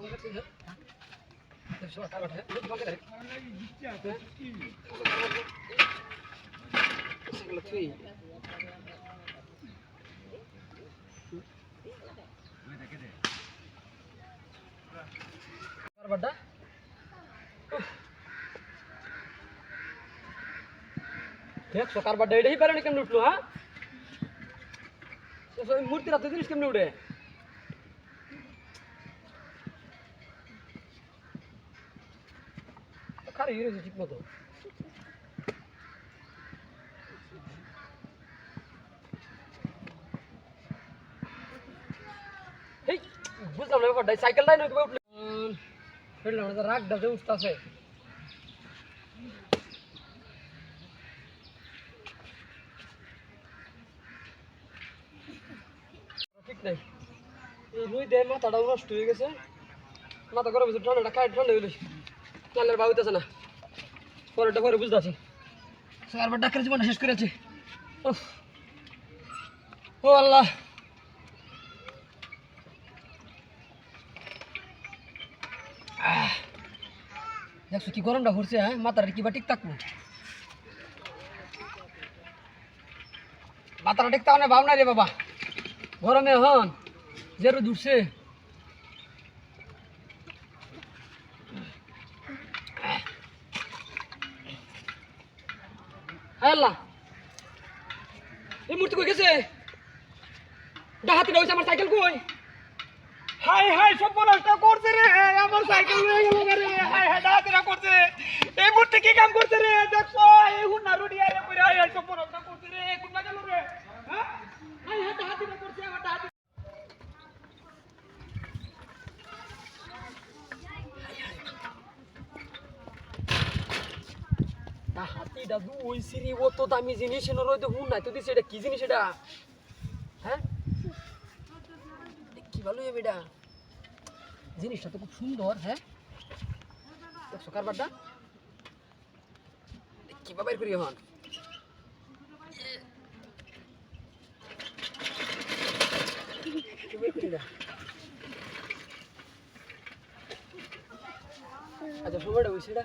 देख सकार बड्डा एडे ही पारे केमने उठलो हां सो मूर्ति रात दिलिस केमने उड़े खारे हिरो ठीक मतो हे बुझलाम ना बड्डा साइकेल दाई नके उठले फेडला ना राग दे उठताছে ঠিক নাই এই নই দে মাথাটা নষ্ট হয়ে গেছে মাথা গরম হইছে ঠান্ডা ঠান্ডা হইলো চালের ভাব হইতাছে না পরেরটা পরে বুঝতাছি সারবার ডাকের জীবন শেষ করেছে ও আল্লাহ দেখছো কি গরমটা পড়ছে হ্যাঁ মাথাটা কিবা ঠিক থাকবো মাথাটা ঠিক তাও না ভাব না রে বাবা গরমে হন জেরো দুসে আল্লাহ এই মূর্তি কই গেছে ডাহাতে রইছে আমার সাইকেল কই হাই হাই সব নষ্ট করছে রে আমার সাইকেল লয়ে গেল রে হাই হাই ডাহাতেরা করছে এই মূর্তি কি কাম করছে রে দেখো এই হুনা রুডিয়া রে কইরা হাই সব নষ্ট করছে রে কোন গেল রে হ্যাঁ হাই হাই ডাহাতেরা করছে আমার ডাহাতে হাতি দাদু ওই সিরি ও তো দামি জিনিস এনে রইতে হুন নাই তো দিছে এটা কি জিনিস এটা হ্যাঁ কি ভালো হবে এটা জিনিসটা তো খুব সুন্দর হ্যাঁ দেখছো কারবারটা কি বাবাই করি হন আচ্ছা সময়টা ওই সেটা